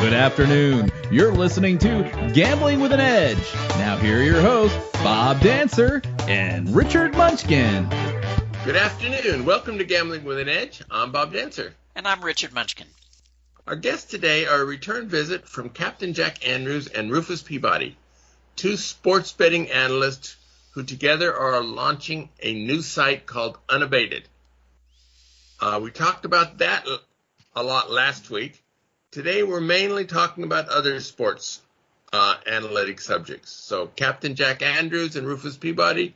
Good afternoon. You're listening to Gambling with an Edge. Now here are your hosts, Bob Dancer and Richard Munchkin. Good afternoon. Welcome to Gambling with an Edge. I'm Bob Dancer. And I'm Richard Munchkin. Our guests today are a return visit from Captain Jack Andrews and Rufus Peabody, two sports betting analysts who together are launching a new site called Unabated. We talked about that a lot last week. Today we're mainly talking about other sports analytic subjects. So Captain Jack Andrews and Rufus Peabody,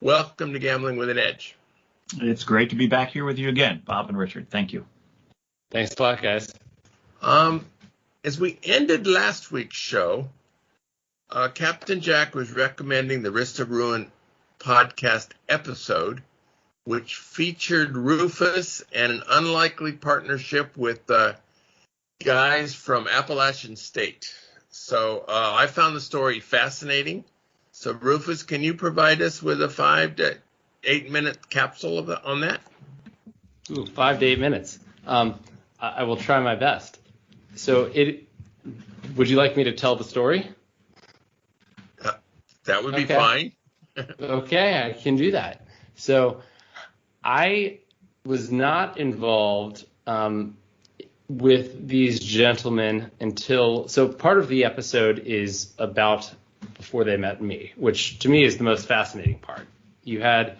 welcome to Gambling with an Edge. It's great to be back here with you again, Bob and Richard. Thank you. Thanks a lot, guys. As we ended last week's show, Captain Jack was recommending the Risk of Ruin podcast episode, which featured Rufus and an unlikely partnership with guys from Appalachian State. So I found the story fascinating. So Rufus, can you provide us with a 5 to 8 minute capsule on that? Ooh, 5 to 8 minutes. I will try my best. So would you like me to tell the story? That would be fine. Okay, I can do that. So I was not involved with these gentlemen so part of the episode is about before they met me, which to me is the most fascinating part. You had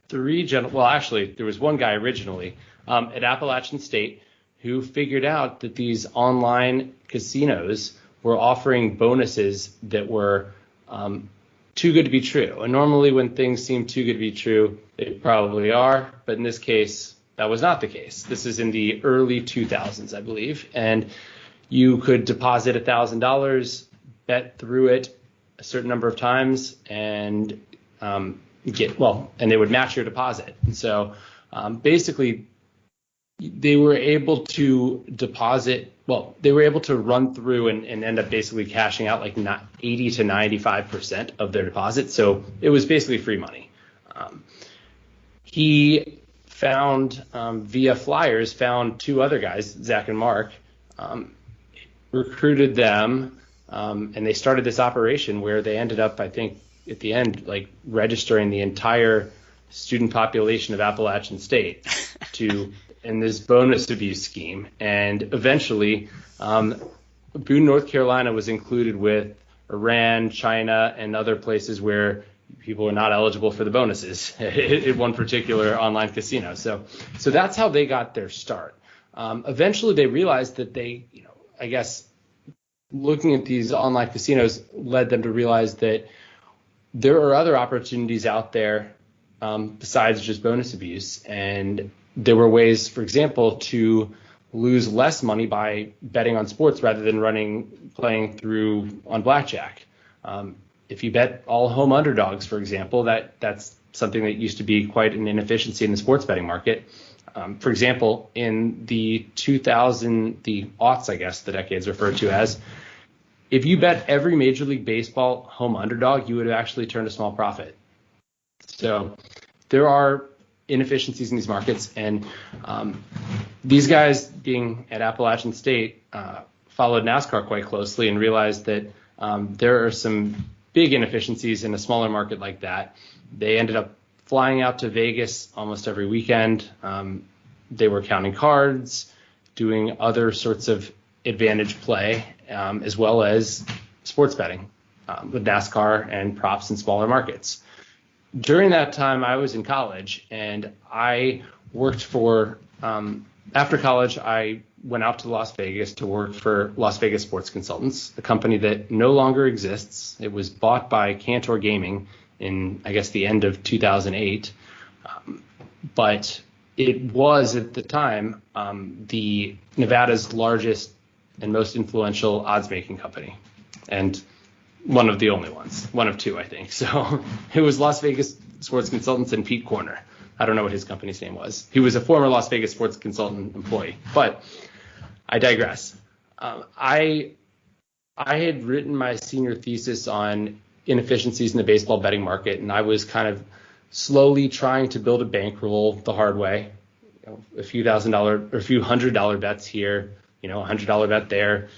three gentlemen. Well, actually, there was one guy originally at Appalachian State who figured out that these online casinos were offering bonuses that were too good to be true. And normally when things seem too good to be true, they probably are. But in this case, that was not the case. This is in the early 2000s, I believe. And you could deposit $1,000, bet through it a certain number of times, and and they would match your deposit. And so basically, they were able to they were able to run through and end up basically cashing out like 80 to 95% of their deposit. So it was basically free money. He found via flyers, found two other guys, Zach and Mark, recruited them, and they started this operation where they ended up, I think, at the end, like registering the entire student population of Appalachian State in this bonus abuse scheme. And eventually, Boone, North Carolina was included with Iran, China, and other places where people were not eligible for the bonuses at one particular online casino. So that's how they got their start. Eventually, they realized that I guess, looking at these online casinos led them to realize that there are other opportunities out there besides just bonus abuse. And there were ways, for example, to lose less money by betting on sports rather than playing on blackjack. If you bet all home underdogs, for example, that's something that used to be quite an inefficiency in the sports betting market. For example, in the aughts, I guess the decade's referred to as, if you bet every Major League Baseball home underdog, you would have actually turned a small profit. So there are inefficiencies in these markets, and these guys, being at Appalachian State, followed NASCAR quite closely and realized that there are some big inefficiencies in a smaller market like that. They ended up flying out to Vegas almost every weekend. They were counting cards, doing other sorts of advantage play, as well as sports betting with NASCAR and props in smaller markets. During that time, I was in college, and I worked after college, I went out to Las Vegas to work for Las Vegas Sports Consultants, a company that no longer exists. It was bought by Cantor Gaming in, I guess, the end of 2008. But it was, at the time, the Nevada's largest and most influential odds-making company, and one of the only ones, one of two, I think. So it was Las Vegas Sports Consultants and Pete Corner. I don't know what his company's name was. He was a former Las Vegas Sports Consultant employee, but I digress. I had written my senior thesis on inefficiencies in the baseball betting market, and I was kind of slowly trying to build a bankroll the hard way. A few $1,000 or a few $100 bets here, $100 bet there,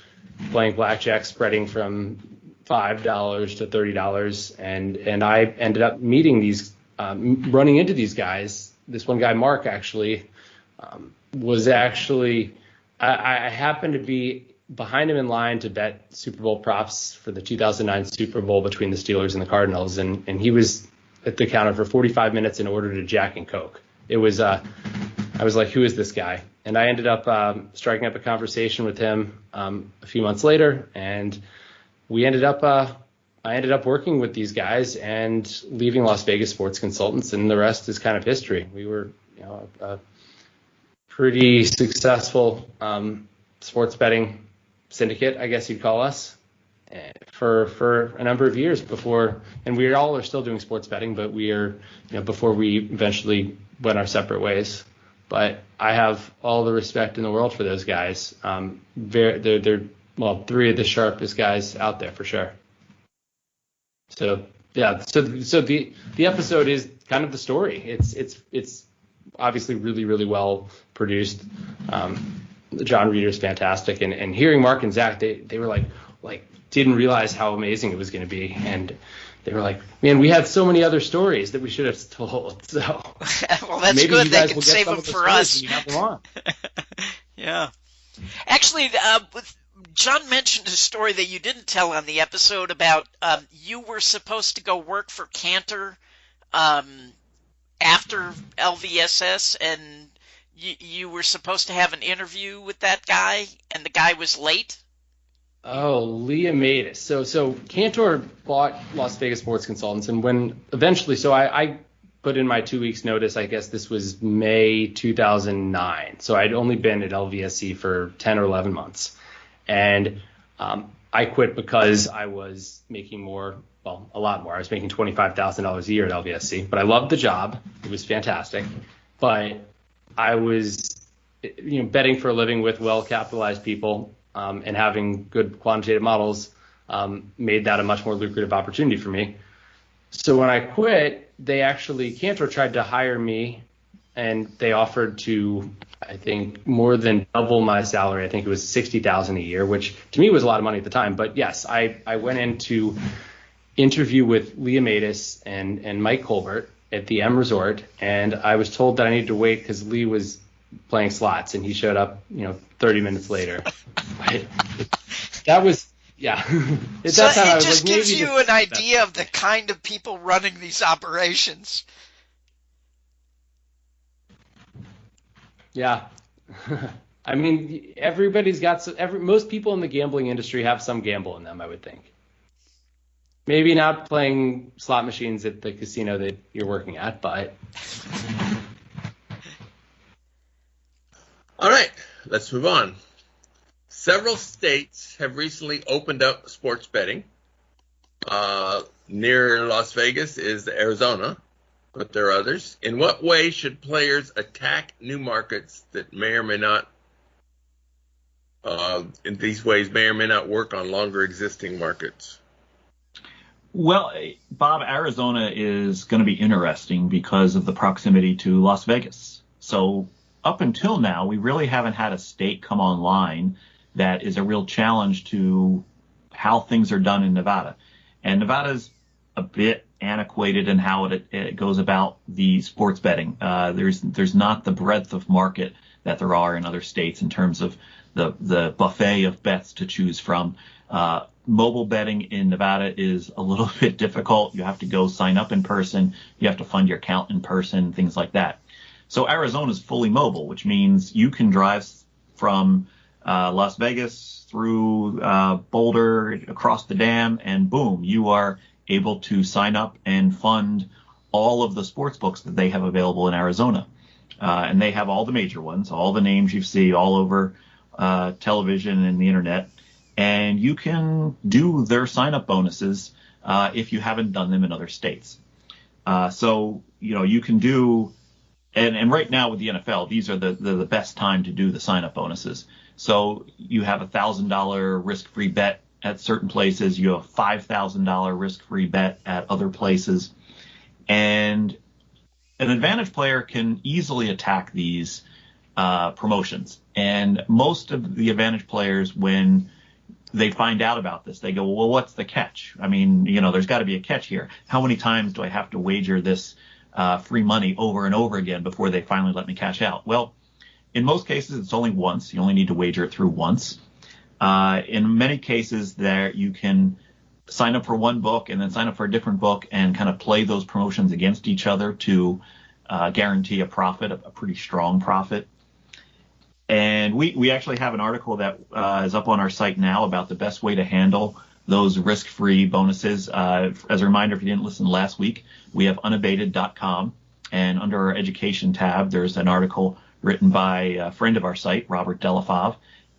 playing blackjack, spreading from $5 to $30, and I ended up meeting these, running into these guys. This one guy, Mark, actually was actually I happened to be behind him in line to bet Super Bowl props for the 2009 Super Bowl between the Steelers and the Cardinals, and he was at the counter for 45 minutes and ordered a Jack and Coke. It was I was like, who is this guy? And I ended up striking up a conversation with him a few months later, and I ended up working with these guys and leaving Las Vegas Sports Consultants, and the rest is kind of history. We were a pretty successful sports betting syndicate, I guess you'd call us, for a number of years before, and we all are still doing sports betting, but we are, before we eventually went our separate ways. But I have all the respect in the world for those guys. They're three of the sharpest guys out there for sure. So yeah, so the episode is kind of the story. It's obviously really, really well produced. John Reeder's fantastic, and hearing Mark and Zach, they were like didn't realize how amazing it was going to be, and they were like, man, we have so many other stories that we should have told. So well, that's maybe good. you They guys can will get save some them of the for stories us. when you have them on. Yeah. Actually, John mentioned a story that you didn't tell on the episode about you were supposed to go work for Cantor after LVSS, and you were supposed to have an interview with that guy, and the guy was late. Oh, Unabated. So Cantor bought Las Vegas Sports Consultants, and when eventually, I put in my 2 weeks notice. I guess this was May 2009. So I'd only been at LVSC for 10 or 11 months, and I quit because I was making more. Well, a lot more. I was making $25,000 a year at LVSC, but I loved the job. It was fantastic, but I was, betting for a living with well-capitalized people. And having good quantitative models made that a much more lucrative opportunity for me. So when I quit, Cantor tried to hire me, and they offered to, I think, more than double my salary. I think it was $60,000 a year, which to me was a lot of money at the time. But yes, I went in to interview with Unabated and Mike Colbert at the M Resort, and I was told that I needed to wait because Lee was playing slots, and he showed up, 30 minutes later. That was, yeah. So it just gives you an idea of the kind of people running these operations. Yeah. I mean, everybody's got most people in the gambling industry have some gamble in them, I would think. Maybe not playing slot machines at the casino that you're working at, but. All right, let's move on. Several states have recently opened up sports betting. Near Las Vegas is Arizona, but there are others. In what way should players attack new markets that may or may not, in these ways, may or may not work on longer existing markets? Well, Bob, Arizona is going to be interesting because of the proximity to Las Vegas. So up until now, we really haven't had a state come online that is a real challenge to how things are done in Nevada. And Nevada's a bit antiquated in how it goes about the sports betting. There's not the breadth of market that there are in other states in terms of the buffet of bets to choose from. Mobile betting in Nevada is a little bit difficult. You have to go sign up in person. You have to fund your account in person, things like that. So Arizona is fully mobile, which means you can drive from Las Vegas through Boulder across the dam, and boom, you are able to sign up and fund all of the sports books that they have available in Arizona. And they have all the major ones, all the names you see all over television and the internet. And you can do their sign-up bonuses if you haven't done them in other states. So, you can do, and right now with the NFL, these are the best time to do the sign-up bonuses. So you have $1,000 risk-free bet at certain places. You have a $5,000 risk-free bet at other places. And an advantage player can easily attack these promotions. And most of the advantage players, when they find out about this, they go, well, what's the catch? I mean, there's got to be a catch here. How many times do I have to wager this free money over and over again before they finally let me cash out? Well, in most cases, it's only once. You only need to wager it through once. In many cases, there you can sign up for one book and then sign up for a different book and kind of play those promotions against each other to guarantee a profit, a pretty strong profit. And we actually have an article that is up on our site now about the best way to handle those risk-free bonuses. As a reminder, if you didn't listen last week, we have unabated.com, and under our education tab, there's an article written by a friend of our site, Robert Delafave,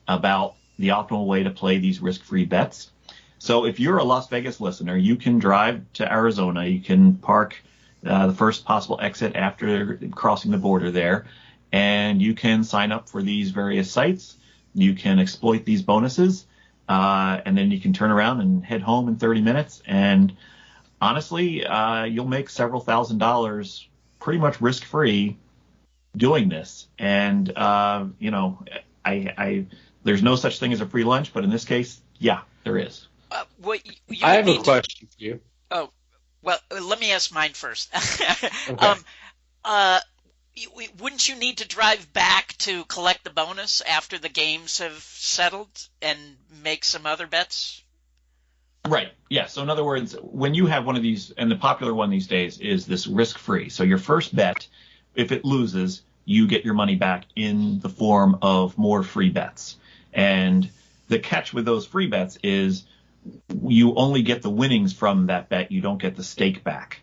about the optimal way to play these risk-free bets. So if you're a Las Vegas listener, you can drive to Arizona. You can park the first possible exit after crossing the border there, and you can sign up for these various sites. You can exploit these bonuses, and then you can turn around and head home in 30 minutes. And honestly, you'll make several $1,000s pretty much risk-free doing this. And, there's no such thing as a free lunch, but in this case, yeah, there is. I have a question for you. Oh, well, let me ask mine first. Okay. Wouldn't you need to drive back to collect the bonus after the games have settled and make some other bets? Right. Yeah. So in other words, when you have one of these, and the popular one these days is this risk-free. So your first bet, if it loses, you get your money back in the form of more free bets. And the catch with those free bets is you only get the winnings from that bet. You don't get the stake back.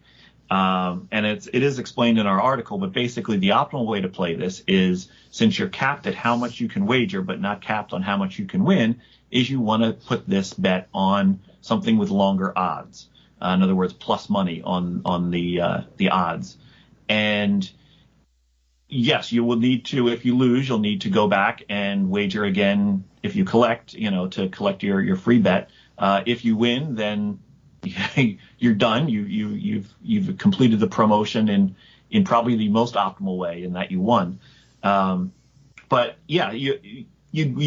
And it is explained in our article, but basically the optimal way to play this is, since you're capped at how much you can wager, but not capped on how much you can win, is you want to put this bet on something with longer odds. In other words, plus money on the odds. And yes, you will need to, if you lose, you'll need to go back and wager again if you collect, to collect your free bet. If you win, then you're done. You've completed the promotion in probably the most optimal way, in that you won. But yeah, you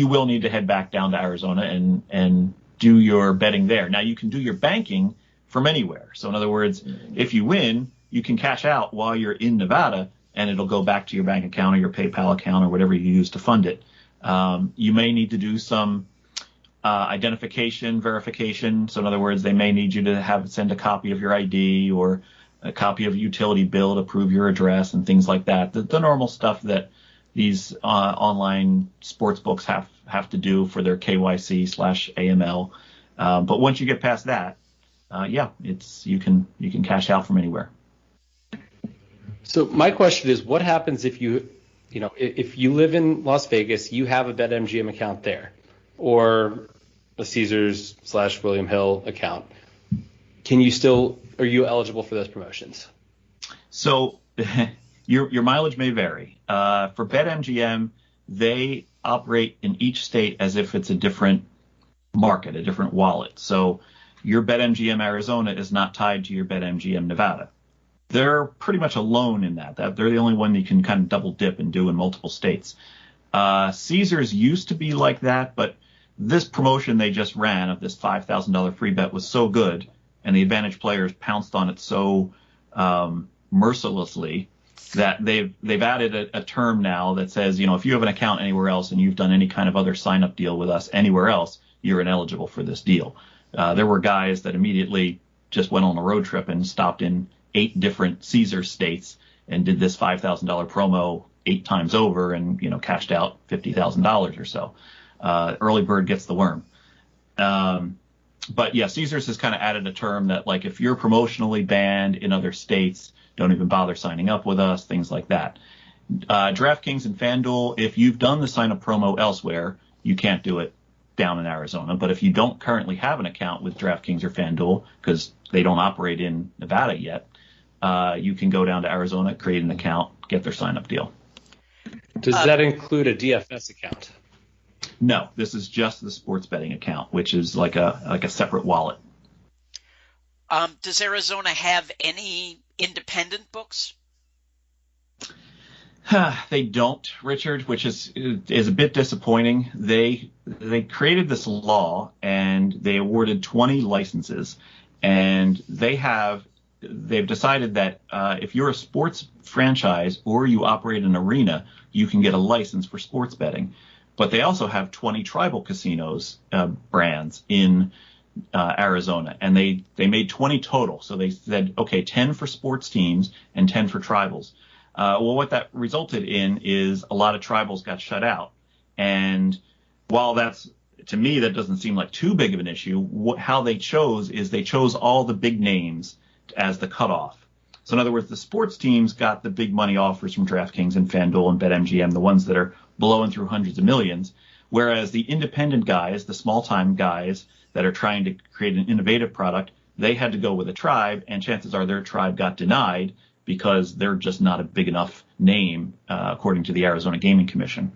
will need to head back down to Arizona and do your betting there. Now you can do your banking from anywhere. So in other words, if you win, you can cash out while you're in Nevada, and it'll go back to your bank account or your PayPal account or whatever you use to fund it. You may need to do some identification verification. So in other words, they may need you to send a copy of your ID or a copy of a utility bill to prove your address and things like that. The normal stuff that these online sports books have to do for their KYC/AML. But once you get past that, you can cash out from anywhere. So my question is, what happens if if you live in Las Vegas, you have a BetMGM account there, or a Caesars/William Hill account? Are you eligible for those promotions? So your mileage may vary. For BetMGM, they operate in each state as if it's a different market, a different wallet. So your BetMGM Arizona is not tied to your BetMGM Nevada. They're pretty much alone in that. They're the only one you can kind of double dip and do in multiple states. Caesars used to be like that, but this promotion they just ran of this $5,000 free bet was so good, and the advantage players pounced on it so mercilessly that they've added a term now that says, if you have an account anywhere else and you've done any kind of other sign-up deal with us anywhere else, you're ineligible for this deal. There were guys that immediately just went on a road trip and stopped in 8 different Caesar states and did this $5,000 promo 8 times over and, cashed out $50,000 or so. Early bird gets the worm. But yeah, Caesars has kind of added a term that, like, if you're promotionally banned in other states, don't even bother signing up with us, things like that. DraftKings and FanDuel, if you've done the sign-up promo elsewhere, you can't do it down in Arizona. But if you don't currently have an account with DraftKings or FanDuel, because they don't operate in Nevada yet, you can go down to Arizona, create an account, get their sign-up deal. Does that include a DFS account? No, this is just the sports betting account, which is like a separate wallet. Does Arizona have any independent books? They don't, Richard, which is a bit disappointing. They created this law and they awarded 20 licenses, and they've decided that if you're a sports franchise or you operate an arena, you can get a license for sports betting. But they also have 20 tribal casinos brands in Arizona, and they made 20 total. So they said, okay, 10 for sports teams and 10 for tribals. Well, what that resulted in is a lot of tribals got shut out. And while to me, that doesn't seem like too big of an issue, how they chose all the big names as the cutoff. So in other words, the sports teams got the big money offers from DraftKings and FanDuel and BetMGM, the ones that are blowing through hundreds of millions, whereas the independent guys, the small-time guys that are trying to create an innovative product, they had to go with a tribe, and chances are their tribe got denied because they're just not a big enough name, according to the Arizona Gaming Commission.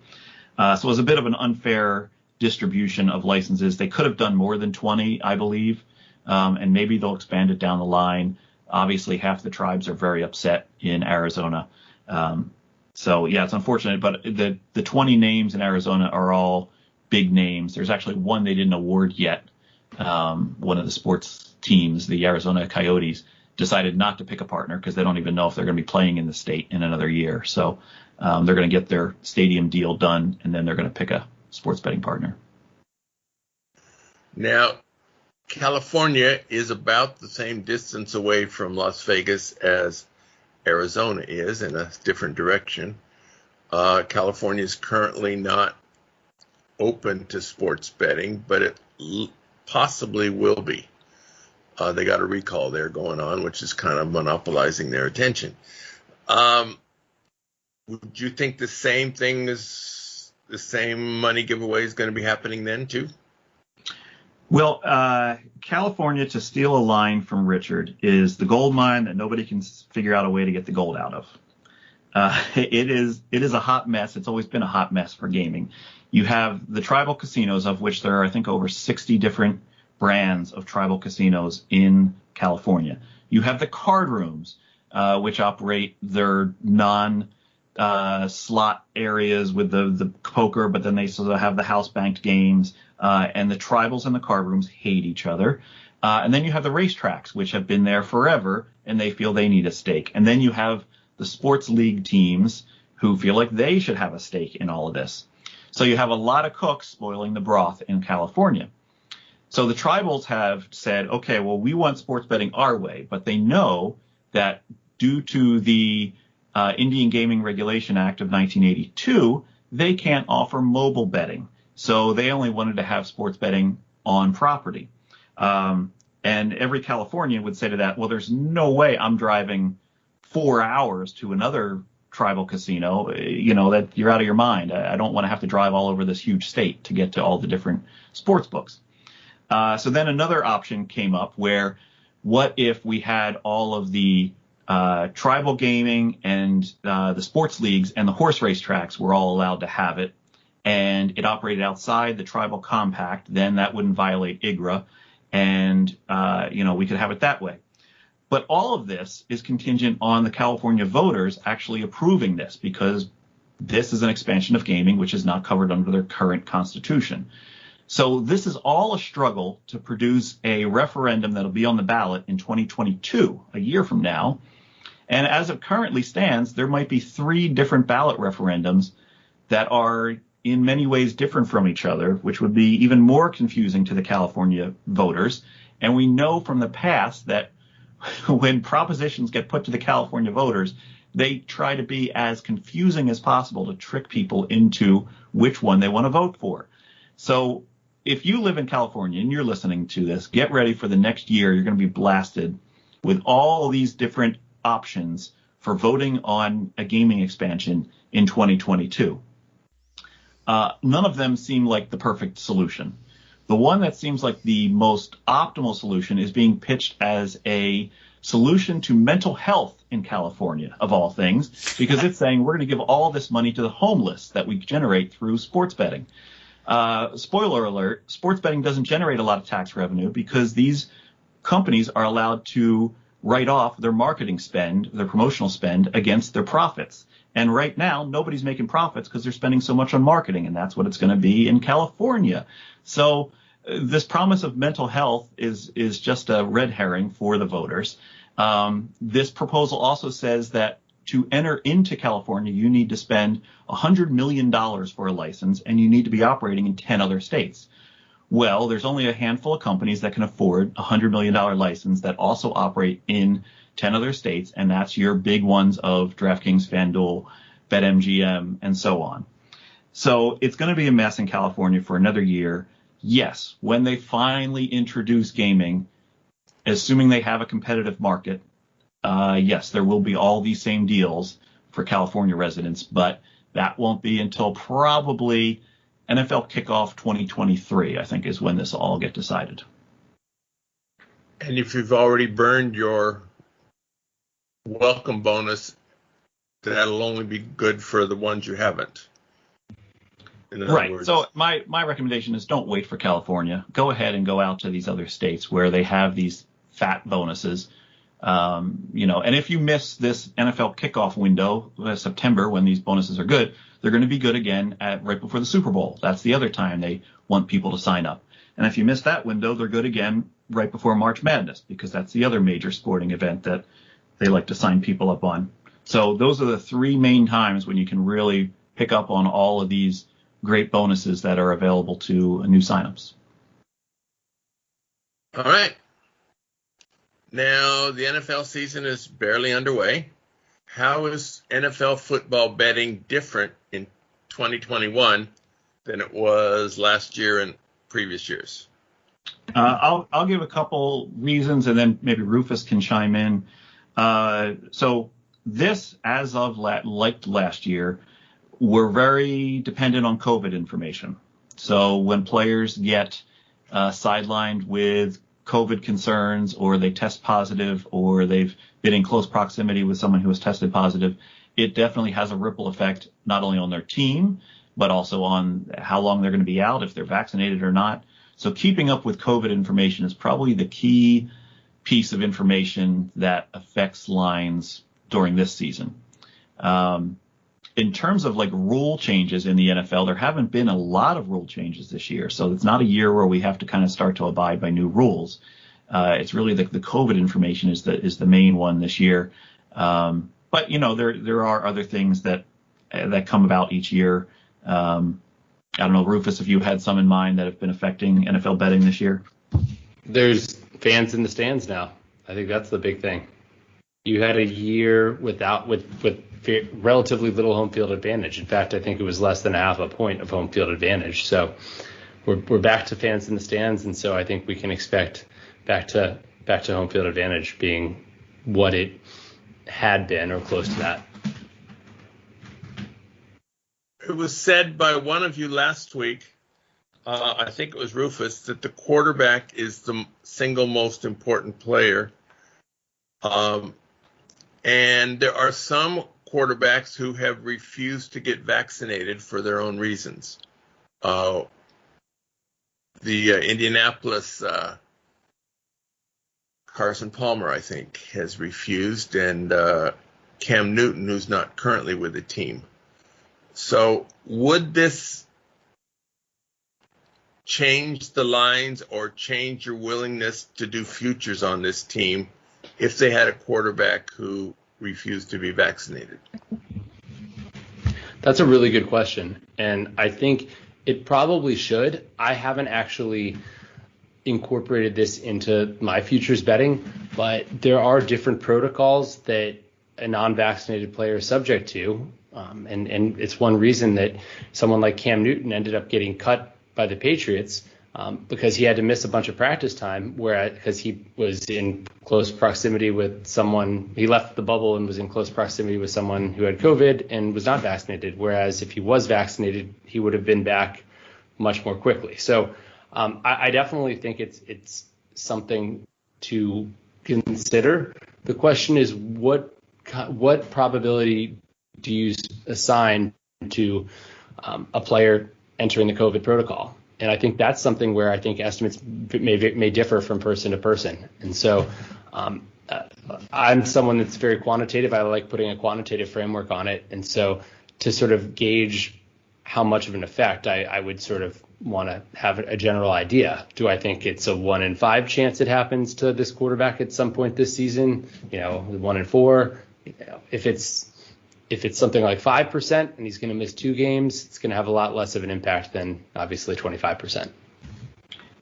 So it was a bit of an unfair distribution of licenses. They could have done more than 20, I believe, and maybe they'll expand it down the line. Obviously, half the tribes are very upset in Arizona. So, yeah, it's unfortunate, but the 20 names in Arizona are all big names. There's actually one they didn't award yet. One of the sports teams, the Arizona Coyotes, decided not to pick a partner because they don't even know if they're going to be playing in the state in another year. So they're going to get their stadium deal done, and then they're going to pick a sports betting partner. Now, California is about the same distance away from Las Vegas as Arizona is, in a different direction. California is currently not open to sports betting, but it possibly will be. They got a recall there going on, which is kind of monopolizing their attention. Would you think the same money giveaway is going to be happening then too? Well, California, to steal a line from Richard, is the gold mine that nobody can figure out a way to get the gold out of. It is a hot mess. It's always been a hot mess for gaming. You have the tribal casinos, of which there are, I think, over 60 different brands of tribal casinos in California. You have the card rooms, which operate their non-slot areas with the poker, but then they sort of have the house-banked games. And the tribals and the card rooms hate each other. And then you have the racetracks, which have been there forever, and they feel they need a stake. And then you have the sports league teams who feel like they should have a stake in all of this. So you have a lot of cooks spoiling the broth in California. So the tribals have said, okay, well, we want sports betting our way, but they know that due to the Indian Gaming Regulation Act of 1982, they can't offer mobile betting. So they only wanted to have sports betting on property. And every Californian would say to that, well, there's no way I'm driving 4 hours to another tribal casino, that you're out of your mind. I don't want to have to drive all over this huge state to get to all the different sports books. So then another option came up where, what if we had all of the tribal gaming and the sports leagues and the horse race tracks were all allowed to have it, and it operated outside the tribal compact? Then that wouldn't violate IGRA, and we could have it that way. But all of this is contingent on the California voters actually approving this, because this is an expansion of gaming which is not covered under their current constitution. So this is all a struggle to produce a referendum that'll be on the ballot in 2022, a year from now. And as it currently stands, there might be 3 different ballot referendums that are in many ways different from each other, which would be even more confusing to the California voters. And we know from the past that when propositions get put to the California voters, they try to be as confusing as possible to trick people into which one they want to vote for. So if you live in California and you're listening to this, get ready for the next year. You're going to be blasted with all these different options for voting on a gaming expansion in 2022. None of them seem like the perfect solution. The one that seems like the most optimal solution is being pitched as a solution to mental health in California, of all things, because it's saying we're going to give all this money to the homeless that we generate through sports betting. Spoiler alert, sports betting doesn't generate a lot of tax revenue because these companies are allowed to write off their marketing spend, their promotional spend against their profits. And right now, nobody's making profits because they're spending so much on marketing, and that's what it's going to be in California. So this promise of mental health is just a red herring for the voters. This proposal also says that to enter into California, you need to spend $100 million for a license, and you need to be operating in 10 other states. Well, there's only a handful of companies that can afford a $100 million license that also operate in 10 other states, and that's your big ones of DraftKings, FanDuel, BetMGM, and so on. So it's going to be a mess in California for another year. Yes, when they finally introduce gaming, assuming they have a competitive market, yes, there will be all these same deals for California residents, but that won't be until probably NFL kickoff 2023, I think, is when this will all get decided. And if you've already burned your welcome bonus, that'll only be good for the ones you haven't. Right. So my recommendation is don't wait for California. Go ahead and go out to these other states where they have these fat bonuses. And if you miss this NFL kickoff window, September, when these bonuses are good, they're going to be good again right before the Super Bowl. That's the other time they want people to sign up. And if you miss that window, they're good again right before March Madness, because that's the other major sporting event that they like to sign people up on. So those are the three main times when you can really pick up on all of these great bonuses that are available to new signups. All right. Now, the NFL season is barely underway. How is NFL football betting different in 2021 than it was last year and previous years? I'll give a couple reasons, and then maybe Rufus can chime in. So this, as of like last year, we're very dependent on COVID information. So when players get sidelined with COVID concerns, or they test positive, or they've been in close proximity with someone who has tested positive, it definitely has a ripple effect not only on their team, but also on how long they're going to be out, if they're vaccinated or not. So keeping up with COVID information is probably the key piece of information that affects lines during this season. In terms of like rule changes in the NFL, there haven't been a lot of rule changes this year. So it's not a year where we have to kind of start to abide by new rules. It's really the COVID information is the main one this year. But there are other things that come about each year. I don't know, Rufus, if you had some in mind that have been affecting NFL betting this year. There's fans in the stands now. I think that's the big thing. You had a year with relatively little home field advantage. In fact, I think it was less than half a point of home field advantage. So we're back to fans in the stands, and so I think we can expect back to home field advantage being what it had been or close to that. It was said by one of you last week, I think it was Rufus, that the quarterback is the single most important player. And there are some quarterbacks who have refused to get vaccinated for their own reasons. The Indianapolis Carson Palmer, I think, has refused, and Cam Newton, who's not currently with the team. So would this change the lines or change your willingness to do futures on this team if they had a quarterback who refused to be vaccinated? That's a really good question, and I think it probably should. I haven't actually incorporated this into my futures betting, but there are different protocols that a non-vaccinated player is subject to, and it's one reason that someone like Cam Newton ended up getting cut by the Patriots, because he had to miss a bunch of practice time, because he was in close proximity with someone. He left the bubble and was in close proximity with someone who had COVID and was not vaccinated, whereas if he was vaccinated, he would have been back much more quickly. So I definitely think it's something to consider. The question is, what probability do you assign to a player entering the COVID protocol? And I think that's something where I think estimates may differ from person to person. And so I'm someone that's very quantitative. I like putting a quantitative framework on it. And so to sort of gauge how much of an effect, I would sort of want to have a general idea. Do I think it's a 1 in 5 chance it happens to this quarterback at some point this season? 1 in 4. If it's something like 5% and he's going to miss 2 games, it's going to have a lot less of an impact than obviously 25%.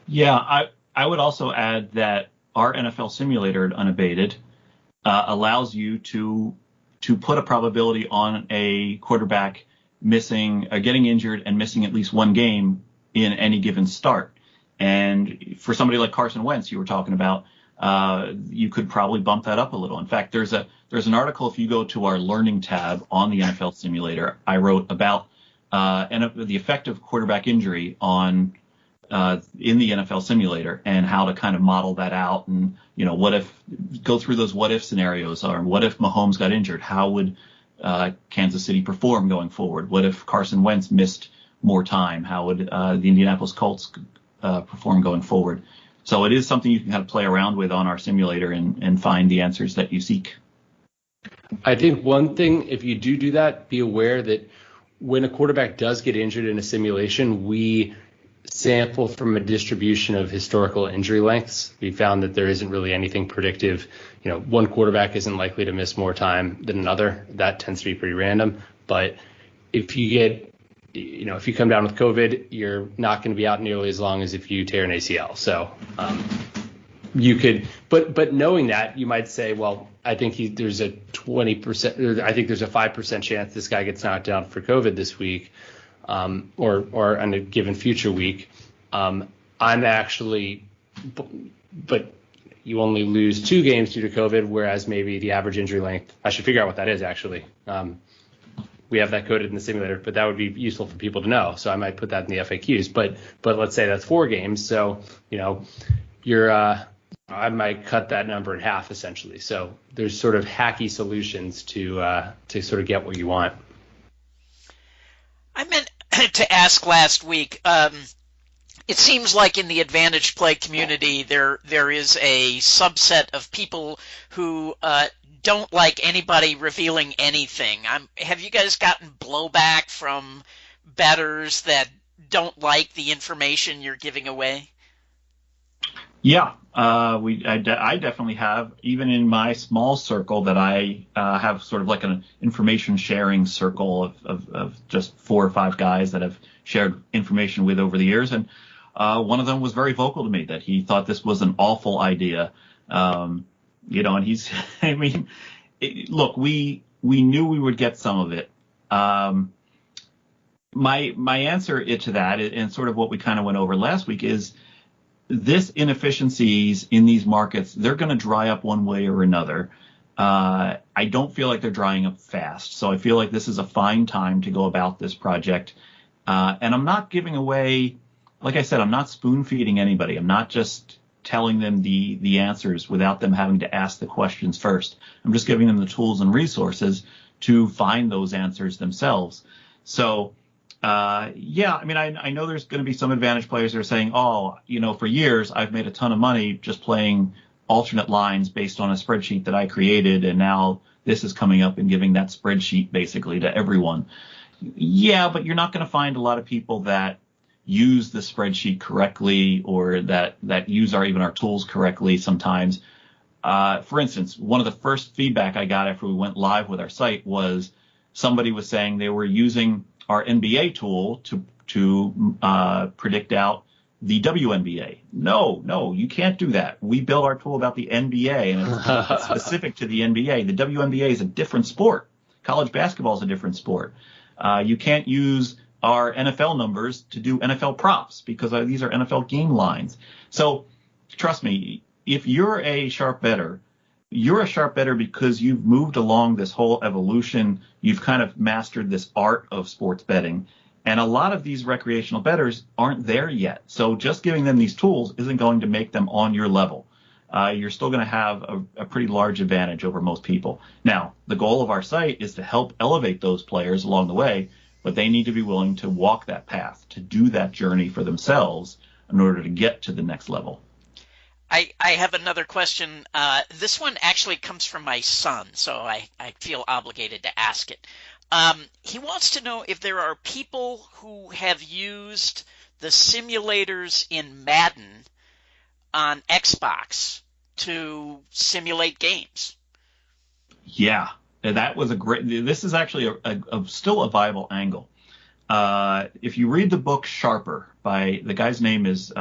Yeah, I would also add that our NFL simulator at Unabated allows you to put a probability on a quarterback getting injured and missing at least 1 game in any given start. And for somebody like Carson Wentz, you were talking about, you could probably bump that up a little. In fact, there's an article, if you go to our learning tab on the NFL simulator, I wrote about the effect of quarterback injury on in the NFL simulator and how to kind of model that out. And, go through those what if scenarios, or what if Mahomes got injured? How would Kansas City perform going forward? What if Carson Wentz missed more time? How would the Indianapolis Colts perform going forward? So it is something you can kind of play around with on our simulator and find the answers that you seek. I think one thing, if you do that, be aware that when a quarterback does get injured in a simulation, we sample from a distribution of historical injury lengths. We found that there isn't really anything predictive. One quarterback isn't likely to miss more time than another. That tends to be pretty random. But if you come down with COVID, you're not going to be out nearly as long as if you tear an ACL. So you could, but knowing that, you might say, well, I think there's a 20%, I think there's a 5% chance this guy gets knocked out for COVID this week, or on a given future week. I'm actually, but you only lose 2 games due to COVID, whereas maybe the average injury length, I should figure out what that is actually. We have that coded in the simulator, but that would be useful for people to know. So I might put that in the FAQs, but let's say that's 4 games. So, I might cut that number in half essentially. So there's sort of hacky solutions to sort of get what you want. I meant to ask last week, it seems like in the advantage play community, there is a subset of people who don't like anybody revealing anything. Have you guys gotten blowback from bettors that don't like the information you're giving away? Yeah, I definitely have, even in my small circle that I have sort of like an information sharing circle of just 4 or 5 guys that I've shared information with over the years. And one of them was very vocal to me that he thought this was an awful idea. And he's, look, we knew we would get some of it. My answer to that, and sort of what we kind of went over last week, is this inefficiencies in these markets, they're going to dry up one way or another. I don't feel like they're drying up fast. So I feel like this is a fine time to go about this project. And I'm not giving away, like I said, I'm not spoon feeding anybody. I'm not just telling them the answers without them having to ask the questions first. I'm just giving them the tools and resources to find those answers themselves. So, I know there's going to be some advantage players that are saying, for years I've made a ton of money just playing alternate lines based on a spreadsheet that I created, and now this is coming up and giving that spreadsheet basically to everyone. Yeah, but you're not going to find a lot of people that use the spreadsheet correctly, or that use even our tools correctly sometimes. For instance, one of the first feedback I got after we went live with our site was somebody was saying they were using our NBA tool to predict out the WNBA. No, you can't do that. We build our tool about the NBA, and it's specific to the NBA. The WNBA is a different sport. College basketball is a different sport. You can't use our NFL numbers to do NFL props because these are NFL game lines. So trust me, if you're a sharp bettor, you're a sharp bettor because you've moved along this whole evolution. You've kind of mastered this art of sports betting. And a lot of these recreational bettors aren't there yet. So just giving them these tools isn't going to make them on your level. You're still going to have a pretty large advantage over most people. Now, the goal of our site is to help elevate those players along the way, but they need to be willing to walk that path, to do that journey for themselves in order to get to the next level. I have another question. This one actually comes from my son, so I feel obligated to ask it. He wants to know if there are people who have used the simulators in Madden on Xbox to simulate games. Yeah, that was a great. This is actually still a viable angle. If you read the book Sharper by the guy's name is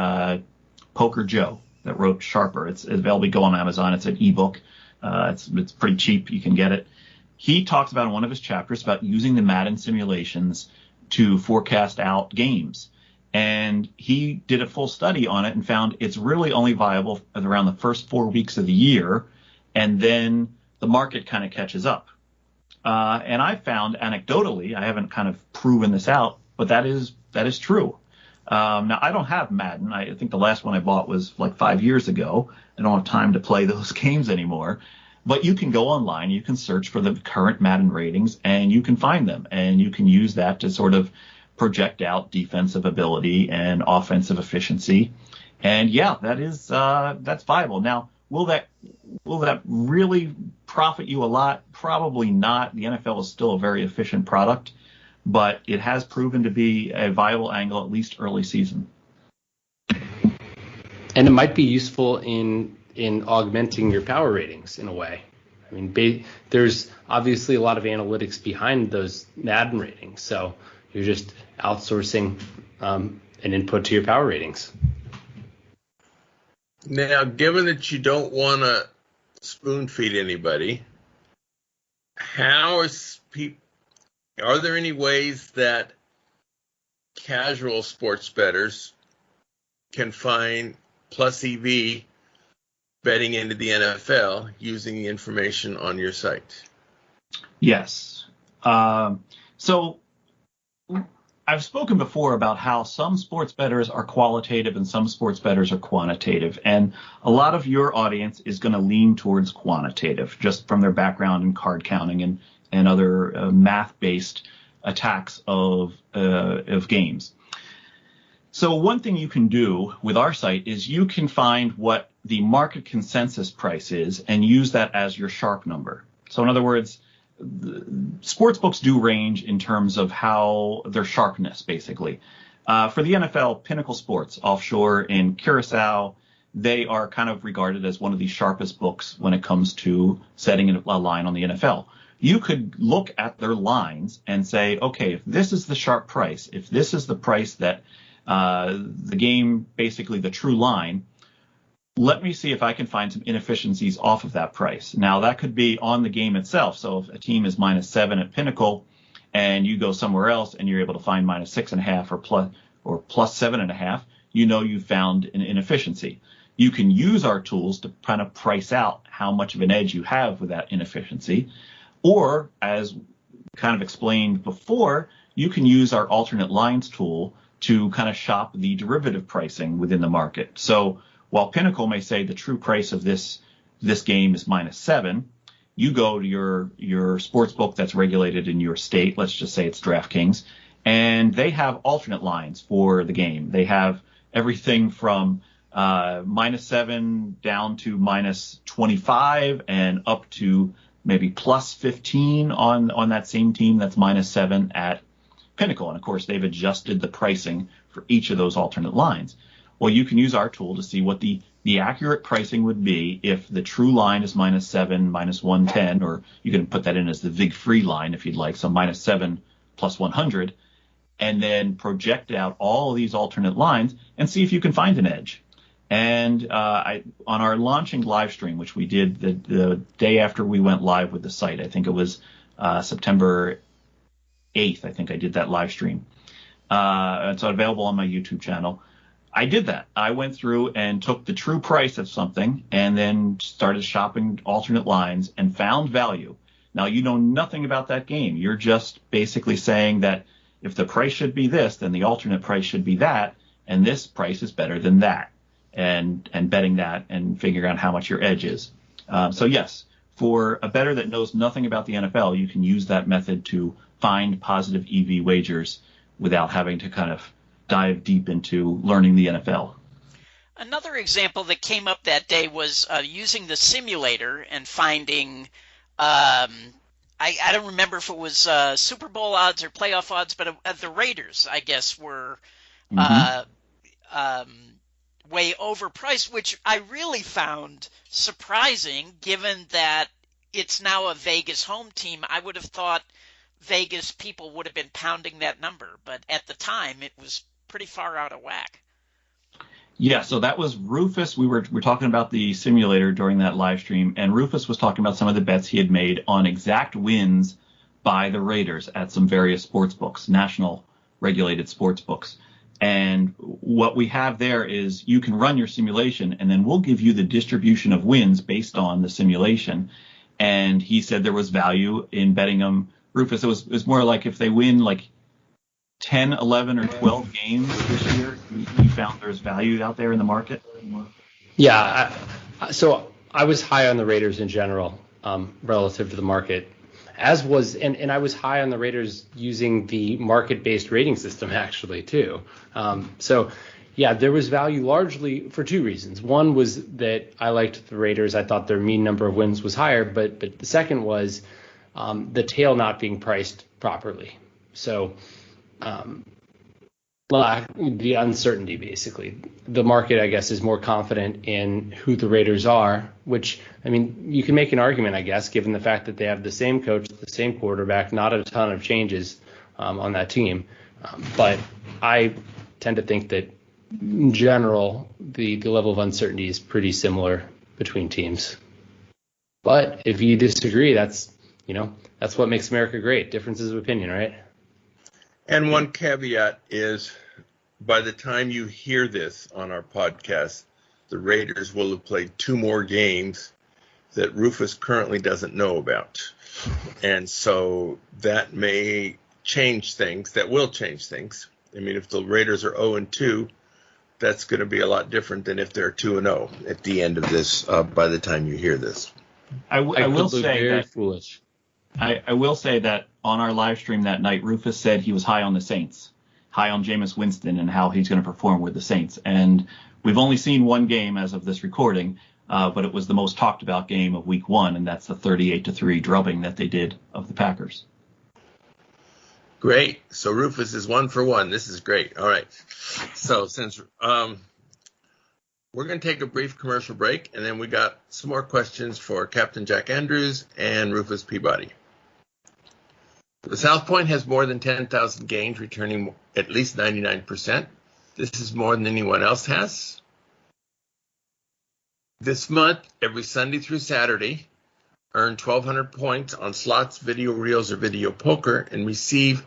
Poker Joe that wrote Sharper. It's available. Go on Amazon. It's an ebook. It's pretty cheap. You can get it. He talks about in one of his chapters about using the Madden simulations to forecast out games. And he did a full study on it and found it's really only viable around the first 4 weeks of the year. And then the market kind of catches up. And I found anecdotally, I haven't kind of proven this out, but that is true. Now, I don't have Madden. I think the last one I bought was like 5 years ago. I don't have time to play those games anymore. But you can go online, you can search for the current Madden ratings, and you can find them. And you can use that to sort of project out defensive ability and offensive efficiency. And yeah, that's viable. Now, will that really profit you a lot? Probably not. The NFL is still a very efficient product, but it has proven to be a viable angle, at least early season. And it might be useful in augmenting your power ratings in a way. I mean, there's obviously a lot of analytics behind those Madden ratings, so you're just outsourcing an input to your power ratings. Now, given that you don't want to spoon feed anybody, are there any ways that casual sports bettors can find plus EV betting into the NFL using the information on your site? Yes. So I've spoken before about how some sports bettors are qualitative and some sports bettors are quantitative. And a lot of your audience is going to lean towards quantitative just from their background in card counting and other math-based attacks of games. So one thing you can do with our site is you can find what the market consensus price is and use that as your sharp number. So in other words, sports books do range in terms of how their sharpness, basically. For the NFL, Pinnacle Sports offshore in Curacao, they are kind of regarded as one of the sharpest books when it comes to setting a line on the NFL. You could look at their lines and say, okay, if this is the sharp price, if this is the price that the game, basically the true line, let me see if I can find some inefficiencies off of that price. Now, that could be on the game itself. So if a team is -7 at Pinnacle and you go somewhere else and you're able to find -6.5 or plus 7.5, you know you found an inefficiency. You can use our tools to kind of price out how much of an edge you have with that inefficiency. Or, as kind of explained before, you can use our alternate lines tool to kind of shop the derivative pricing within the market. So while Pinnacle may say the true price of this game is -7, you go to your sports book that's regulated in your state. Let's just say it's DraftKings, and they have alternate lines for the game. They have everything from -7 down to -25 and up to maybe +15 on that same team that's -7 at Pinnacle. And of course, they've adjusted the pricing for each of those alternate lines. Well, you can use our tool to see what the accurate pricing would be if the true line is -7, -110, or you can put that in as the VIG free line if you'd like, so -7 plus 100, and then project out all of these alternate lines and see if you can find an edge. And on our launching live stream, which we did the day after we went live with the site, I think it was September 8th, I think I did that live stream. It's available on my YouTube channel. I did that. I went through and took the true price of something and then started shopping alternate lines and found value. Now, you know nothing about that game. You're just basically saying that if the price should be this, then the alternate price should be that, and this price is better than that, and betting that and figuring out how much your edge is. So yes, for a bettor that knows nothing about the NFL, you can use that method to find positive EV wagers without having to kind of dive deep into learning the NFL. Another example that came up that day was using the simulator and finding, I don't remember if it was Super Bowl odds or playoff odds, but the Raiders, I guess, were Mm-hmm. way overpriced, which I really found surprising given that it's now a Vegas home team. I would have thought Vegas people would have been pounding that number, but at the time it was pretty far out of whack. Yeah, so that was Rufus. We're talking about the simulator during that live stream, and Rufus was talking about some of the bets he had made on exact wins by the Raiders at some various sports books, national regulated sports books. And what we have there is you can run your simulation, and then we'll give you the distribution of wins based on the simulation. And he said there was value in betting them. Rufus, it was more like if they win like 10, 11, or 12 games this year, you found there's value out there in the market? Yeah, so I was high on the Raiders in general relative to the market, as was, and I was high on the Raiders using the market-based rating system actually too. So yeah, there was value largely for two reasons. One was that I liked the Raiders. I thought their mean number of wins was higher, but the second was the tail not being priced properly. So the uncertainty, basically. The market, I guess, is more confident in who the Raiders are, which, I mean, you can make an argument, I guess, given the fact that they have the same coach, the same quarterback, not a ton of changes on that team. But I tend to think that, in general, the level of uncertainty is pretty similar between teams. But if you disagree, that's what makes America great. Differences of opinion, right? And one caveat is, by the time you hear this on our podcast, the Raiders will have played 2 more games that Rufus currently doesn't know about. And so that may change things. That will change things. I mean, if the Raiders are 0-2, that's going to be a lot different than if they're 2-0 at the end of this, by the time you hear this. I will say very that foolish. I will say that on our live stream that night, Rufus said he was high on the Saints, high on Jameis Winston and how he's going to perform with the Saints. And we've only seen one game as of this recording, but it was the most talked about game of week 1, and that's the 38-3 drubbing that they did of the Packers. Great. So Rufus is 1 for 1. This is great. All right. So since we're going to take a brief commercial break, and then we got some more questions for Captain Jack Andrews and Rufus Peabody. The South Point has more than 10,000 games, returning at least 99%. This is more than anyone else has. This month, every Sunday through Saturday, earn 1,200 points on slots, video reels, or video poker, and receive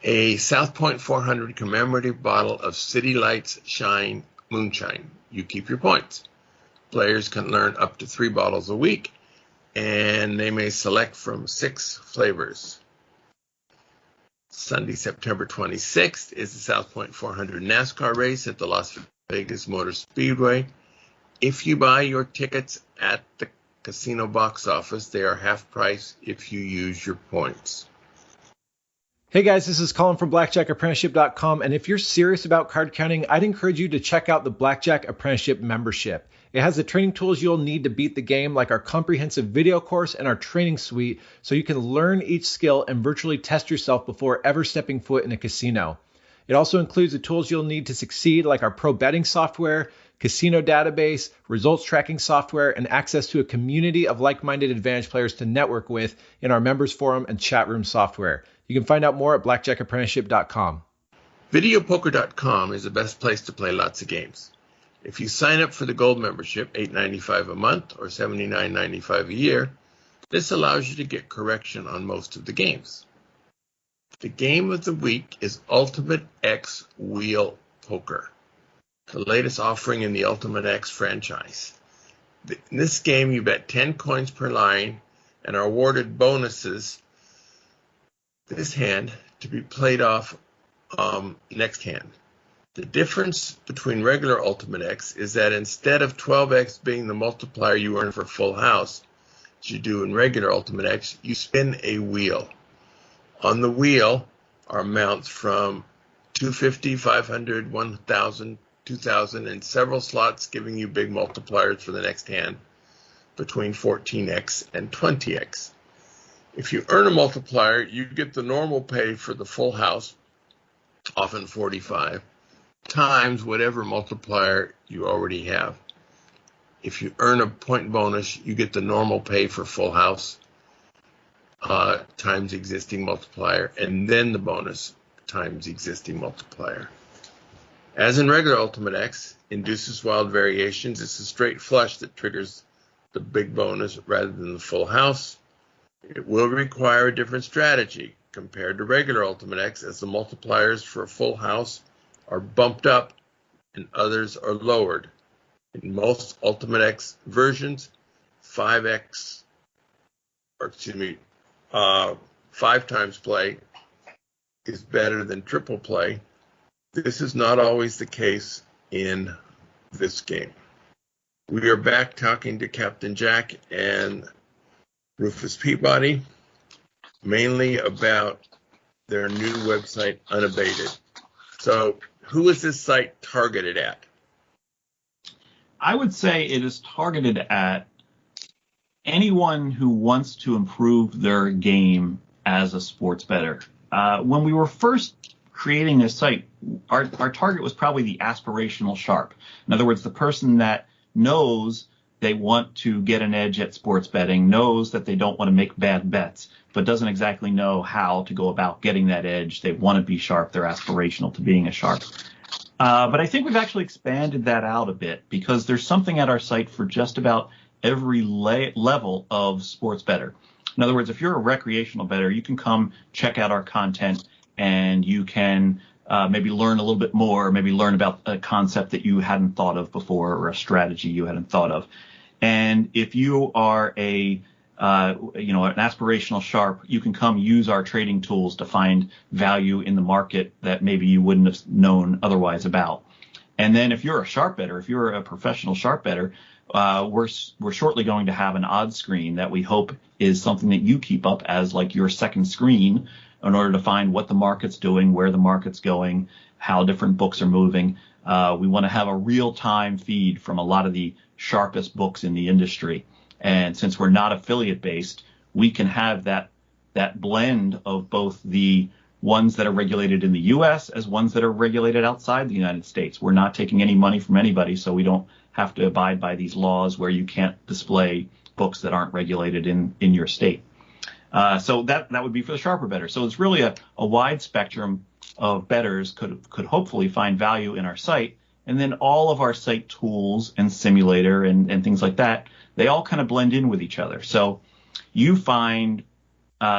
a South Point 400 commemorative bottle of City Lights Shine Moonshine. You keep your points. Players can learn up to 3 bottles a week, and they may select from 6 flavors. Sunday, September 26th is the South Point 400 NASCAR race at the Las Vegas Motor Speedway. If you buy your tickets at the casino box office, they are half price if you use your points. Hey guys, this is Colin from BlackjackApprenticeship.com, and if you're serious about card counting, I'd encourage you to check out the Blackjack Apprenticeship membership. It has the training tools you'll need to beat the game, like our comprehensive video course and our training suite, so you can learn each skill and virtually test yourself before ever stepping foot in a casino. It also includes the tools you'll need to succeed, like our pro betting software, casino database, results tracking software, and access to a community of like-minded Advantage players to network with in our members forum and chat room software. You can find out more at blackjackapprenticeship.com. Videopoker.com is the best place to play lots of games. If you sign up for the gold membership, $8.95 a month or $79.95 a year, this allows you to get correction on most of the games. The game of the week is Ultimate X Wheel Poker, the latest offering in the Ultimate X franchise. In this game, you bet 10 coins per line and are awarded bonuses this hand to be played off next hand. The difference between regular Ultimate X is that instead of 12x being the multiplier you earn for Full House, as you do in regular Ultimate X, you spin a wheel. On the wheel are amounts from $250, $500, $1,000, 2,000, and several slots giving you big multipliers for the next hand between 14x and 20x. If you earn a multiplier, you get the normal pay for the full house, often 45, times whatever multiplier you already have. If you earn a point bonus, you get the normal pay for full house times existing multiplier, and then the bonus times existing multiplier. As in regular Ultimate X, induces wild variations. It's a straight flush that triggers the big bonus rather than the full house. It will require a different strategy compared to regular Ultimate X, as the multipliers for a full house are bumped up and others are lowered. In most Ultimate X versions, 5 times play is better than triple play. This is not always the case in this game. We are back talking to Captain Jack and Rufus Peabody, mainly about their new website, Unabated. So, who is this site targeted at? I would say it is targeted at anyone who wants to improve their game as a sports bettor. When we were first creating this site, our target was probably the aspirational sharp. In other words, the person that knows they want to get an edge at sports betting, knows that they don't want to make bad bets, but doesn't exactly know how to go about getting that edge. They want to be sharp. They're aspirational to being a sharp. But I think we've actually expanded that out a bit, because there's something at our site for just about every level of sports bettor. In other words, if you're a recreational bettor, you can come check out our content and you can maybe learn a little bit more, maybe learn about a concept that you hadn't thought of before or a strategy you hadn't thought of. And if you are an aspirational sharp, you can come use our trading tools to find value in the market that maybe you wouldn't have known otherwise about. And then if you're a sharp bettor, if you're a professional sharp bettor, we're shortly going to have an odds screen that we hope is something that you keep up as like your second screen in order to find what the market's doing, where the market's going, how different books are moving. We want to have a real-time feed from a lot of the sharpest books in the industry. And since we're not affiliate-based, we can have that blend of both the ones that are regulated in the U.S. as ones that are regulated outside the United States. We're not taking any money from anybody, so we don't have to abide by these laws where you can't display books that aren't regulated in your state. So that would be for the sharper bettor. So it's really a wide spectrum of bettors could hopefully find value in our site. And then all of our site tools and simulator and things like that, they all kind of blend in with each other. So you find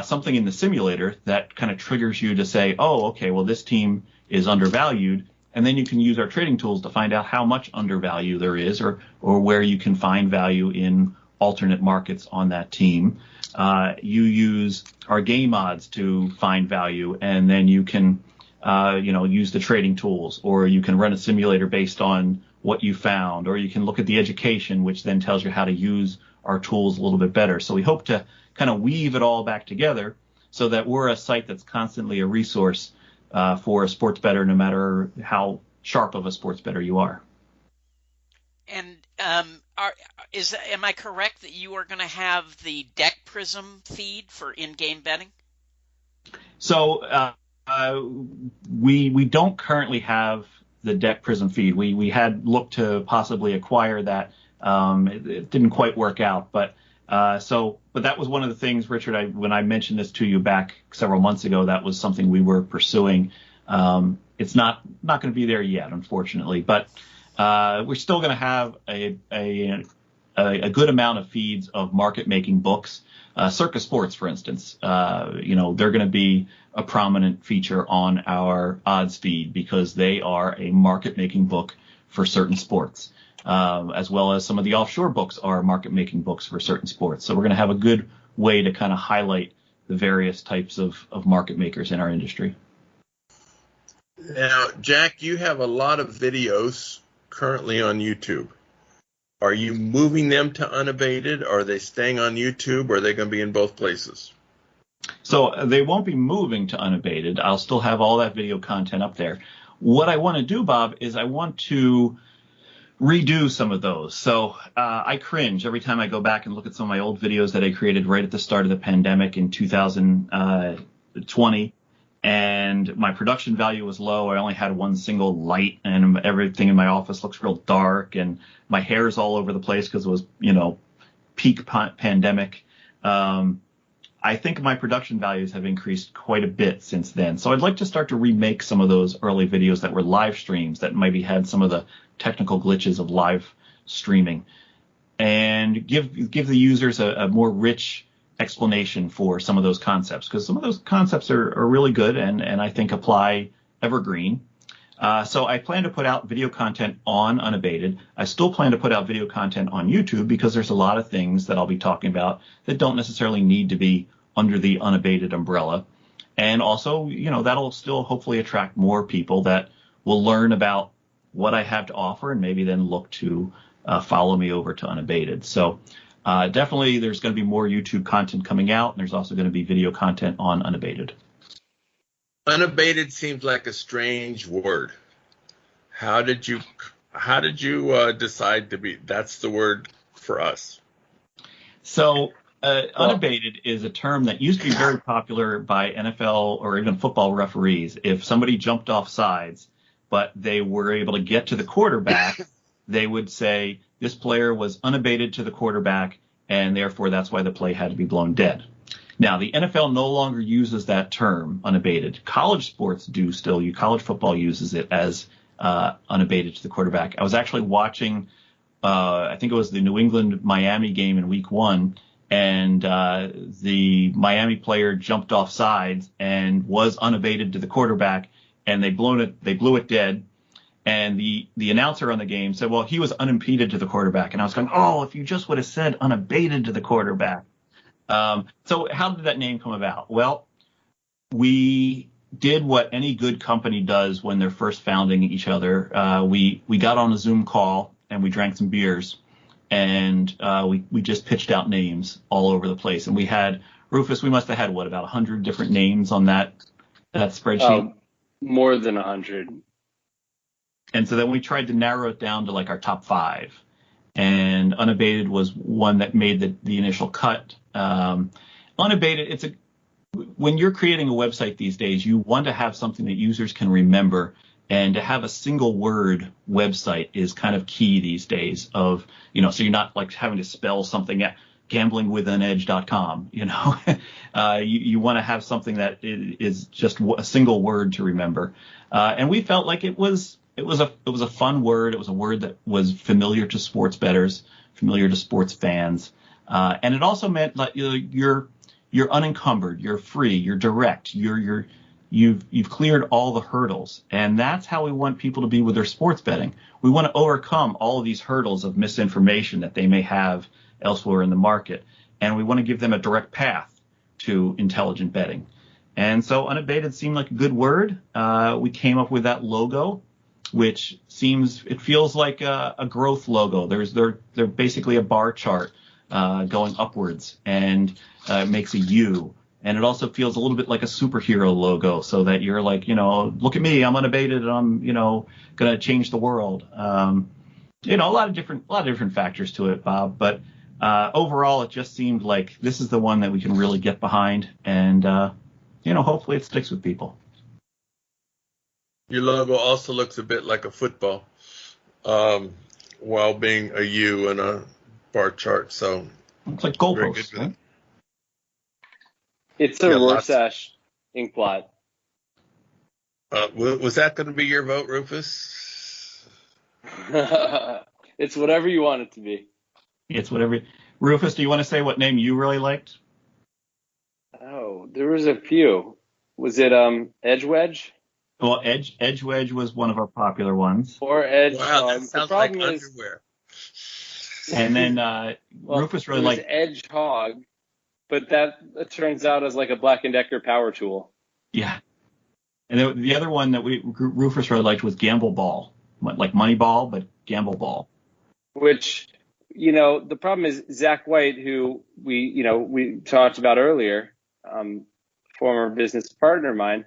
something in the simulator that kind of triggers you to say, oh, okay, well, this team is undervalued. And then you can use our trading tools to find out how much undervalue there is or where you can find value in alternate markets on that team. You use our game odds to find value, and then you can use the trading tools, or you can run a simulator based on what you found, or you can look at the education, which then tells you how to use our tools a little bit better. So we hope to kind of weave it all back together so that we're a site that's constantly a resource for a sports bettor, no matter how sharp of a sports bettor you are. And am I correct that you are going to have the Deck Prism feed for in-game betting? So we don't currently have the Deck Prism feed. We had looked to possibly acquire that. It didn't quite work out, but that was one of the things, Richard, when I mentioned this to you back several months ago, that was something we were pursuing. It's not going to be there yet, unfortunately, but we're still going to have a good amount of feeds of market-making books. Circus Sports, for instance, they're going to be a prominent feature on our odds feed because they are a market-making book for certain sports, as well as some of the offshore books are market-making books for certain sports. So we're going to have a good way to kind of highlight the various types of market makers in our industry. Now, Jack, you have a lot of videos currently on YouTube. Are you moving them to Unabated? Are they staying on YouTube, or are they going to be in both places? So they won't be moving to Unabated. I'll still have all that video content up there. what I want to do, Bob, is I want to redo some of those. So I cringe every time I go back and look at some of my old videos that I created right at the start of the pandemic in 2020. And my production value was low. I only had one single light, and everything in my office looks real dark, and my hair's all over the place because it was, peak pandemic. I think my production values have increased quite a bit since then. So I'd like to start to remake some of those early videos that were live streams that maybe had some of the technical glitches of live streaming, and give the users a more rich explanation for some of those concepts, because some of those concepts are really good and I think apply evergreen. So I plan to put out video content on Unabated. I still plan to put out video content on YouTube because there's a lot of things that I'll be talking about that don't necessarily need to be under the Unabated umbrella. And also, that'll still hopefully attract more people that will learn about what I have to offer and maybe then look to follow me over to Unabated. So definitely there's going to be more YouTube content coming out, and there's also going to be video content on Unabated. Unabated seems like a strange word. How did you decide to be, that's the word for us? So unabated is a term that used to be very popular by NFL or even football referees. If somebody jumped off sides, but they were able to get to the quarterback, they would say this player was unabated to the quarterback, and therefore that's why the play had to be blown dead. Now, the NFL no longer uses that term, unabated. College sports do still. College football uses it as unabated to the quarterback. I was actually watching, I think it was the New England-Miami game in week 1, and the Miami player jumped off sides and was unabated to the quarterback, and they blew it dead. And the announcer on the game said, well, he was unimpeded to the quarterback. And I was going, oh, if you just would have said unabated to the quarterback. So how did that name come about? Well, we did what any good company does when they're first founding each other. We got on a Zoom call and we drank some beers, and we just pitched out names all over the place. And we had, Rufus, we must have had, about 100 different names on that spreadsheet? More than 100. And so then we tried to narrow it down to like our top 5. And Unabated was one that made the initial cut. Unabated, when you're creating a website these days, you want to have something that users can remember, and to have a single word website is kind of key these days so you're not like having to spell something at gamblingwithanedge.com, you want to have something that is just a single word to remember. And we felt like it was a fun word. It was a word that was familiar to sports bettors, familiar to sports fans. And it also meant that you're unencumbered, you're free, you're direct, you've cleared all the hurdles. And that's how we want people to be with their sports betting. We want to overcome all of these hurdles of misinformation that they may have elsewhere in the market. And we want to give them a direct path to intelligent betting. And so Unabated seemed like a good word. We came up with that logo, which feels like a growth logo. They're basically a bar chart going upwards, and it makes a U. And it also feels a little bit like a superhero logo, so that you're like, look at me, I'm unabated, and I'm, going to change the world. A lot of different factors to it, Bob. But overall, it just seemed like this is the one that we can really get behind, and hopefully it sticks with people. Your logo also looks a bit like a football, while being a U and a bar chart. So it's like goalposts. Right? It's a Rorschach ink blot. Was that going to be your vote, Rufus? It's whatever you want it to be. It's whatever. Rufus, do you want to say what name you really liked? Oh, there was a few. Was it Edge Wedge? Well, Edge Wedge was one of our popular ones. Or Edge. Wow, that sounds like underwear. And then Rufus really liked Edge Hog, but that turns out as like a Black & Decker power tool. Yeah. And then the other one that Rufus really liked was Gamble Ball, like Moneyball, but Gamble Ball. Which, the problem is Zach White, who we talked about earlier, former business partner of mine,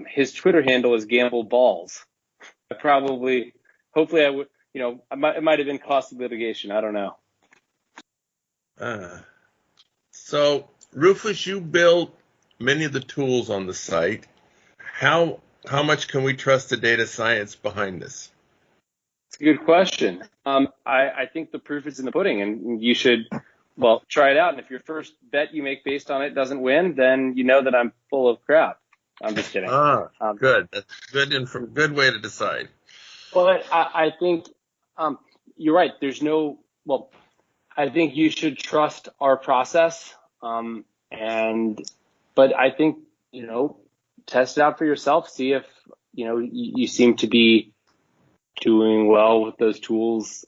His Twitter handle is Gamble Balls. Hopefully I would, it might have been costly litigation. I don't know. So, Rufus, you built many of the tools on the site. How much can we trust the data science behind this? It's a good question. I think the proof is in the pudding, and you should, try it out. And if your first bet you make based on it doesn't win, then you know that I'm full of crap. I'm just kidding. Good. That's good way to decide. Well, I think you're right. I think you should trust our process. But I think, test it out for yourself. See if, you seem to be doing well with those tools.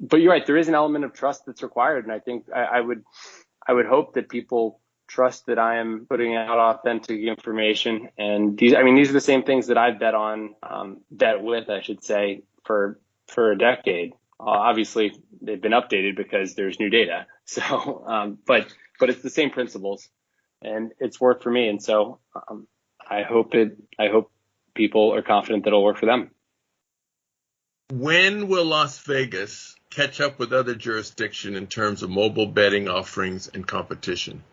But you're right. There is an element of trust that's required. And I think I would hope that people trust that I am putting out authentic information. And these are the same things that I've bet with, I should say, for a decade. Obviously they've been updated because there's new data. So, but it's the same principles, and it's worked for me. And so, I hope people are confident that it'll work for them. When will Las Vegas catch up with other jurisdictions in terms of mobile betting offerings and competition?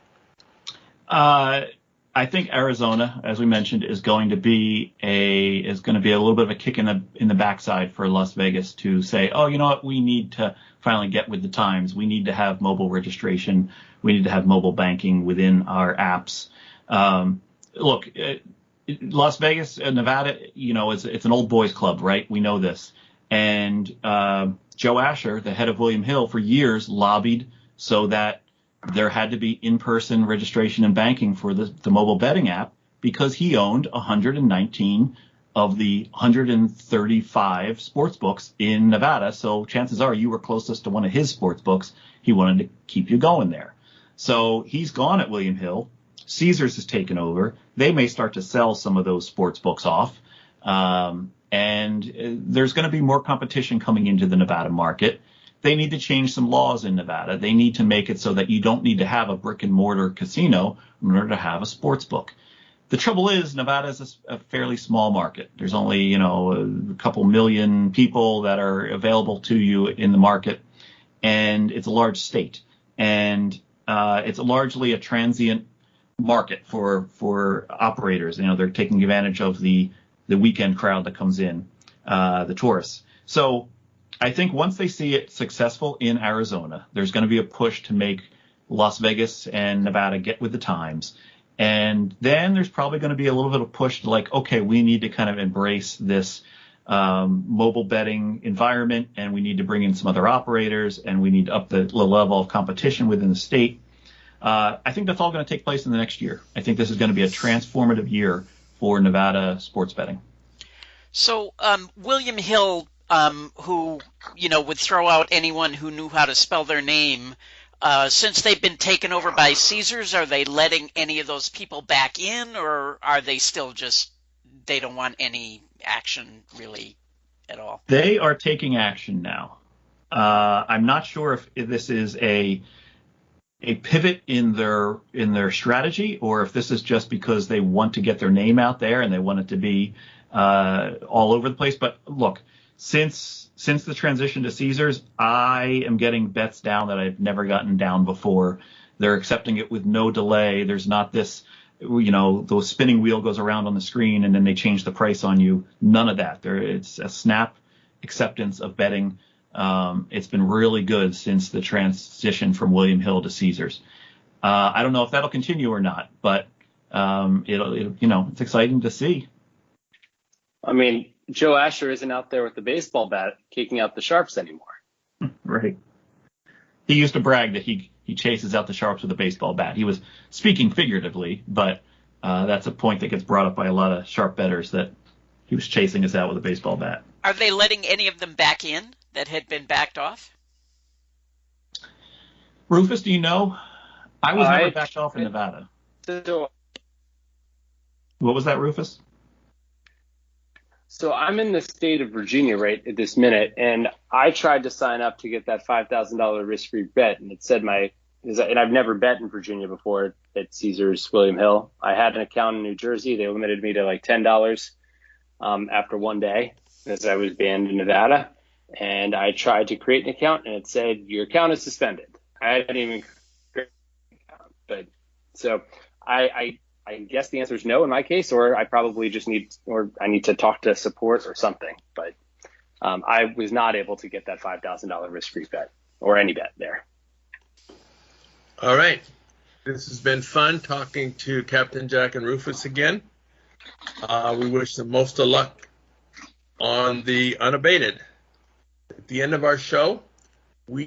I think Arizona, as we mentioned, is going to be a little bit of a kick in the backside for Las Vegas to say, oh, you know what, we need to finally get with the times. We need to have mobile registration. We need to have mobile banking within our apps. Look, Las Vegas, Nevada, it's an old boys club, right? We know this. And Joe Asher, the head of William Hill, for years lobbied so that there had to be in-person registration and banking for the mobile betting app, because he owned 119 of the 135 sports books in Nevada. So chances are you were closest to one of his sports books. He wanted to keep you going there. So he's gone at William Hill. Caesars has taken over. They may start to sell some of those sports books off. And there's going to be more competition coming into the Nevada market. They need to change some laws in Nevada. They need to make it so that you don't need to have a brick and mortar casino in order to have a sports book. The trouble is, Nevada is a fairly small market. There's only, a couple million people that are available to you in the market, and it's a large state. And it's largely a transient market for operators. They're taking advantage of the weekend crowd that comes in, the tourists. So I think once they see it successful in Arizona, there's going to be a push to make Las Vegas and Nevada get with the times. And then there's probably going to be a little bit of push to okay, we need to kind of embrace this mobile betting environment, and we need to bring in some other operators, and we need to up the level of competition within the state. I think that's all going to take place in the next year. I think this is going to be a transformative year for Nevada sports betting. So William Hill, who would throw out anyone who knew how to spell their name, since they've been taken over by Caesars, are they letting any of those people back in, or are they still just, they don't want any action really at all? They are taking action now. I'm not sure if this is a pivot in their strategy, or if this is just because they want to get their name out there and they want it to be all over the place. But look, since the transition to Caesars, I am getting bets down that I've never gotten down before. They're accepting it with no delay. There's not this, the spinning wheel goes around on the screen and then they change the price on you. None of that. It's a snap acceptance of betting. It's been really good since the transition from William Hill to Caesars. I don't know if that'll continue or not, but it's exciting to see. I mean, Joe Asher isn't out there with the baseball bat kicking out the sharps anymore. Right. He used to brag that he chases out the sharps with a baseball bat. He was speaking figuratively, but that's a point that gets brought up by a lot of sharp bettors, that he was chasing us out with a baseball bat. Are they letting any of them back in that had been backed off? Rufus, do you know? I was never backed off in Nevada. What was that, Rufus? So I'm in the state of Virginia right at this minute, and I tried to sign up to get that $5,000 risk-free bet, and it said and I've never bet in Virginia before. at Caesars William Hill. I had an account in New Jersey. They limited me to like $10 after one day as I was banned in Nevada. And I tried to create an account, and it said, your account is suspended. I hadn't even created an account. But so I guess the answer is no in my case, or I probably just need to talk to support or something. But I was not able to get that $5,000 risk-free bet or any bet there. All right. This has been fun talking to Captain Jack and Rufus again. We wish them most of luck on the Unabated. At the end of our show, we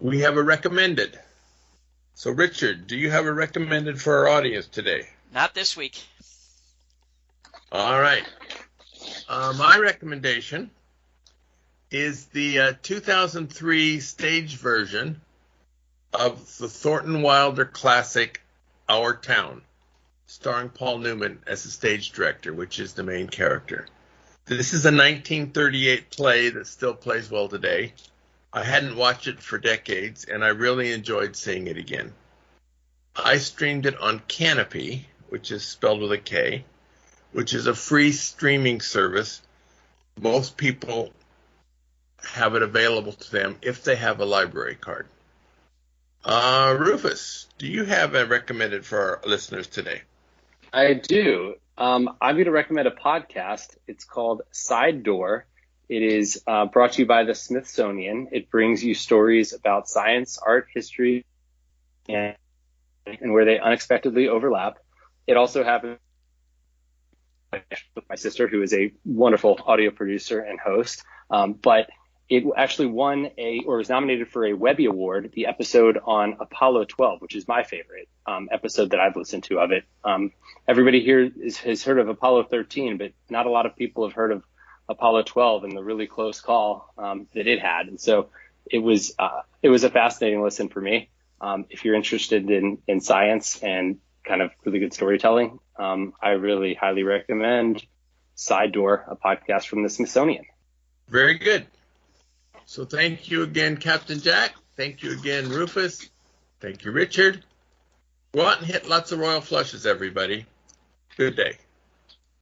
have a recommended. So, Richard, do you have a recommended for our audience today? Not this week. All right. My recommendation is the 2003 stage version of the Thornton Wilder classic, Our Town, starring Paul Newman as the stage director, which is the main character. This is a 1938 play that still plays well today. I hadn't watched it for decades, and I really enjoyed seeing it again. I streamed it on Kanopy, which is spelled with a K, which is a free streaming service. Most people have it available to them if they have a library card. Rufus, do you have a recommended for our listeners today? I do. I'm going to recommend a podcast. It's called Sidedoor. It is brought to you by the Smithsonian. It brings you stories about science, art, history, and where they unexpectedly overlap. It also happens with my sister, who is a wonderful audio producer and host. But it actually was nominated for a Webby Award, the episode on Apollo 12, which is my favorite episode that I've listened to of it. Everybody here has heard of Apollo 13, but not a lot of people have heard of Apollo 12 and the really close call that it had. And so it was a fascinating listen for me. If you're interested in science and kind of really good storytelling, I really highly recommend Sidedoor, a podcast from the Smithsonian. Very good. So thank you again, Captain Jack. Thank you again, Rufus. Thank you, Richard. Go out and hit lots of royal flushes, everybody. Good day.